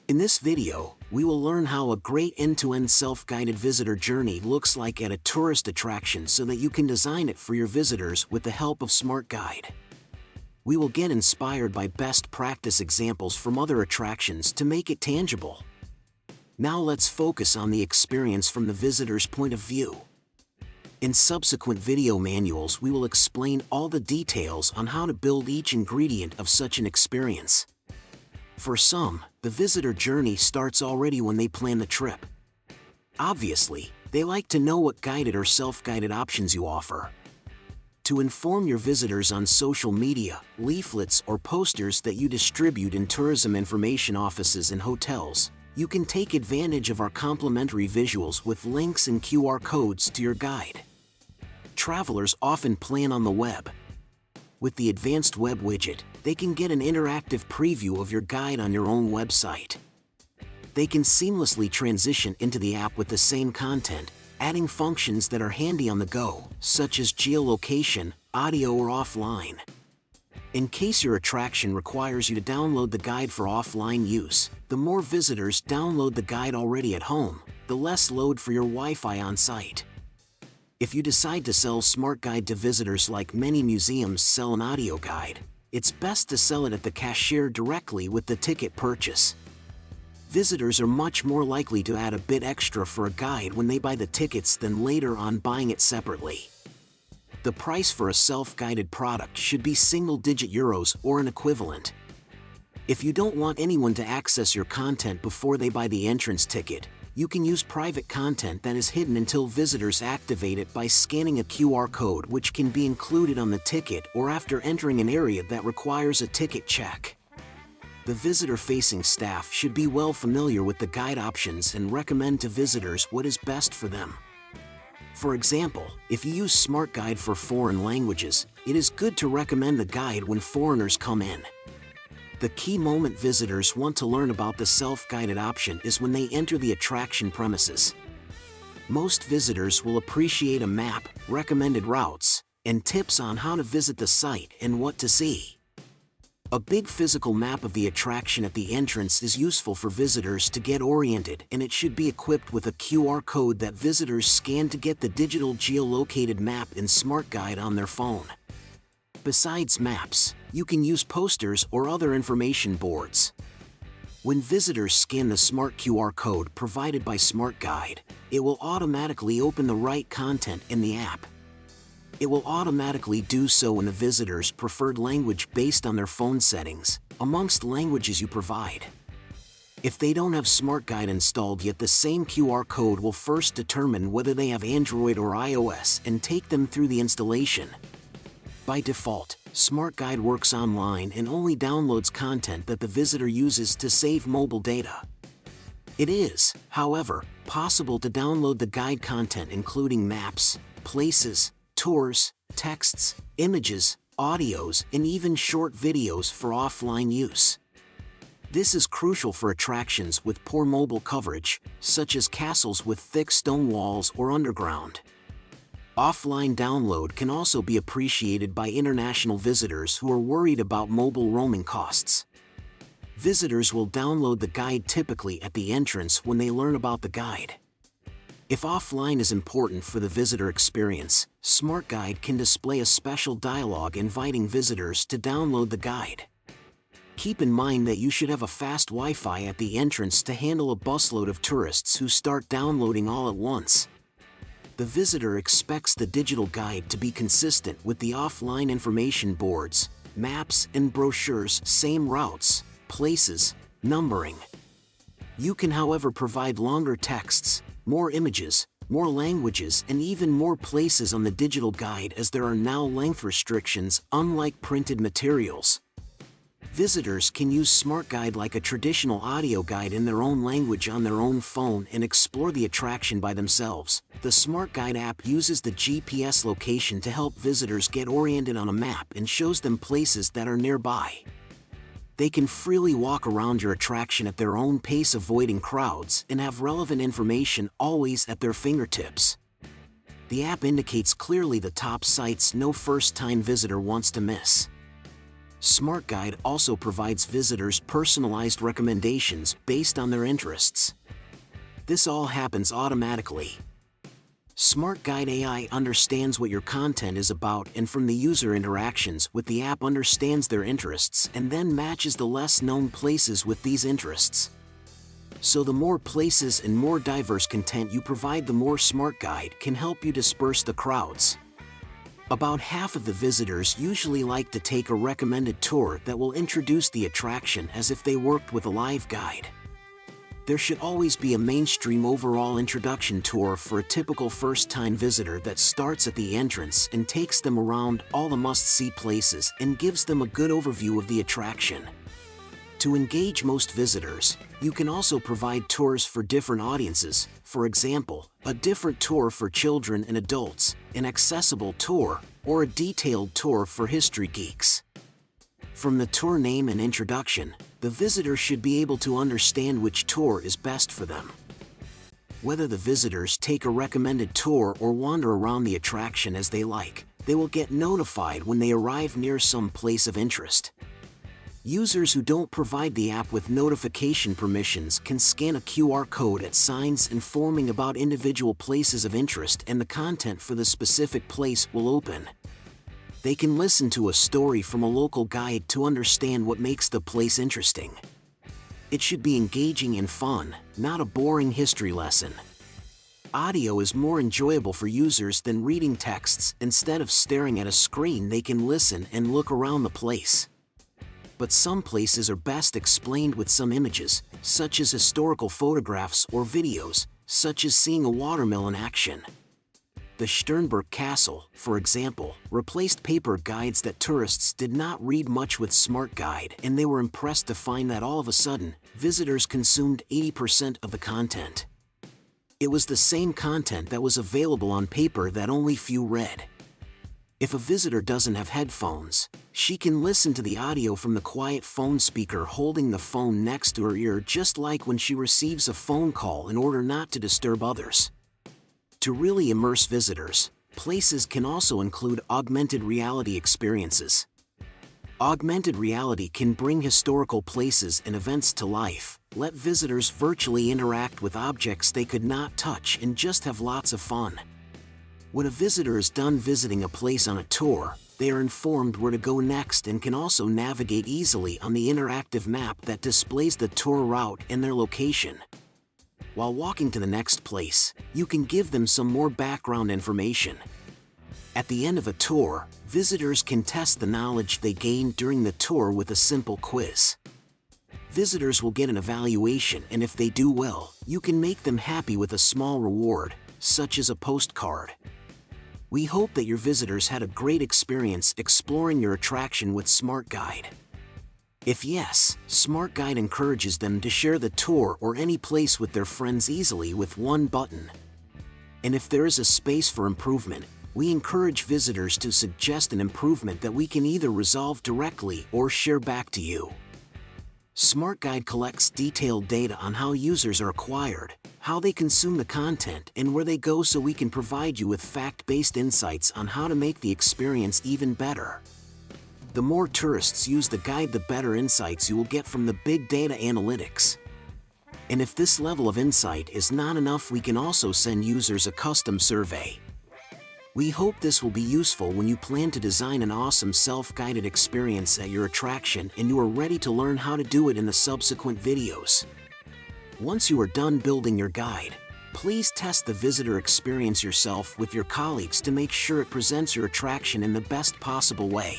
In this video, we will learn how a great end-to-end self-guided visitor journey looks like at a tourist attraction so that you can design it for your visitors with the help of SmartGuide. We will get inspired by best practice examples from other attractions to make it tangible. Now let's focus on the experience from the visitor's point of view. In subsequent video manuals, we will explain all the details on how to build each ingredient of such an experience. For some, the visitor journey starts already when they plan the trip. Obviously, they like to know what guided or self-guided options you offer. To inform your visitors on social media, leaflets, or posters that you distribute in tourism information offices and hotels, you can take advantage of our complimentary visuals with links and QR codes to your guide. Travelers often plan on the web. With the advanced web widget, they can get an interactive preview of your guide on your own website. They can seamlessly transition into the app with the same content, adding functions that are handy on the go, such as geolocation, audio, or offline. In case your attraction requires you to download the guide for offline use, the more visitors download the guide already at home, the less load for your Wi-Fi on site. If you decide to sell SmartGuide to visitors like many museums sell an audio guide, it's best to sell it at the cashier directly with the ticket purchase. Visitors are much more likely to add a bit extra for a guide when they buy the tickets than later on buying it separately. The price for a self-guided product should be single-digit euros or an equivalent. If you don't want anyone to access your content before they buy the entrance ticket, you can use private content that is hidden until visitors activate it by scanning a QR code, which can be included on the ticket or after entering an area that requires a ticket check. The visitor-facing staff should be well familiar with the guide options and recommend to visitors what is best for them. For example, if you use SmartGuide for foreign languages, it is good to recommend the guide when foreigners come in. The key moment visitors want to learn about the self-guided option is when they enter the attraction premises. Most visitors will appreciate a map, recommended routes, and tips on how to visit the site and what to see. A big physical map of the attraction at the entrance is useful for visitors to get oriented, and it should be equipped with a QR code that visitors scan to get the digital geolocated map in SmartGuide on their phone. Besides maps, you can use posters or other information boards. When visitors scan the Smart QR code provided by SmartGuide, it will automatically open the right content in the app. It will automatically do so in the visitor's preferred language based on their phone settings, amongst languages you provide. If they don't have SmartGuide installed yet, the same QR code will first determine whether they have Android or iOS and take them through the installation. By default, SmartGuide works online and only downloads content that the visitor uses to save mobile data. It is, however, possible to download the guide content including maps, places, tours, texts, images, audios, and even short videos for offline use. This is crucial for attractions with poor mobile coverage, such as castles with thick stone walls or underground. Offline download can also be appreciated by international visitors who are worried about mobile roaming costs. Visitors will download the guide typically at the entrance when they learn about the guide. If offline is important for the visitor experience, SmartGuide can display a special dialog inviting visitors to download the guide. Keep in mind that you should have a fast Wi-Fi at the entrance to handle a busload of tourists who start downloading all at once. The visitor expects the digital guide to be consistent with the offline information boards, maps, and brochures, same routes, places, numbering. You can, however, provide longer texts, more images, more languages, and even more places on the digital guide, as there are now length restrictions, unlike printed materials. Visitors can use SmartGuide like a traditional audio guide in their own language on their own phone and explore the attraction by themselves. The SmartGuide app uses the GPS location to help visitors get oriented on a map and shows them places that are nearby. They can freely walk around your attraction at their own pace, avoiding crowds, and have relevant information always at their fingertips. The app indicates clearly the top sites no first-time visitor wants to miss. SmartGuide also provides visitors personalized recommendations based on their interests. This all happens automatically. SmartGuide AI understands what your content is about, and from the user interactions with the app understands their interests and then matches the less known places with these interests. So the more places and more diverse content you provide, the more SmartGuide can help you disperse the crowds. About half of the visitors usually like to take a recommended tour that will introduce the attraction as if they worked with a live guide. There should always be a mainstream overall introduction tour for a typical first-time visitor that starts at the entrance and takes them around all the must-see places and gives them a good overview of the attraction. To engage most visitors, you can also provide tours for different audiences, for example, a different tour for children and adults, an accessible tour, or a detailed tour for history geeks. From the tour name and introduction, the visitor should be able to understand which tour is best for them. Whether the visitors take a recommended tour or wander around the attraction as they like, they will get notified when they arrive near some place of interest. Users who don't provide the app with notification permissions can scan a QR code at signs informing about individual places of interest, and the content for the specific place will open. They can listen to a story from a local guide to understand what makes the place interesting. It should be engaging and fun, not a boring history lesson. Audio is more enjoyable for users than reading texts. Instead of staring at a screen, they can listen and look around the place. But some places are best explained with some images, such as historical photographs, or videos, such as seeing a watermill in action. The Sternberg Castle, for example, replaced paper guides that tourists did not read much with SmartGuide, and they were impressed to find that all of a sudden, visitors consumed 80% of the content. It was the same content that was available on paper that only few read. If a visitor doesn't have headphones, she can listen to the audio from the quiet phone speaker holding the phone next to her ear, just like when she receives a phone call, in order not to disturb others. To really immerse visitors, places can also include augmented reality experiences. Augmented reality can bring historical places and events to life, let visitors virtually interact with objects they could not touch, and just have lots of fun. When a visitor is done visiting a place on a tour, they are informed where to go next and can also navigate easily on the interactive map that displays the tour route and their location. While walking to the next place, you can give them some more background information. At the end of a tour, visitors can test the knowledge they gained during the tour with a simple quiz. Visitors will get an evaluation, and if they do well, you can make them happy with a small reward, such as a postcard. We hope that your visitors had a great experience exploring your attraction with SmartGuide. If yes, SmartGuide encourages them to share the tour or any place with their friends easily with one button. And if there is a space for improvement, we encourage visitors to suggest an improvement that we can either resolve directly or share back to you. SmartGuide collects detailed data on how users are acquired, how they consume the content, and where they go, so we can provide you with fact-based insights on how to make the experience even better. The more tourists use the guide, the better insights you will get from the big data analytics. And if this level of insight is not enough, we can also send users a custom survey. We hope this will be useful when you plan to design an awesome self-guided experience at your attraction and you are ready to learn how to do it in the subsequent videos. Once you are done building your guide, please test the visitor experience yourself with your colleagues to make sure it presents your attraction in the best possible way.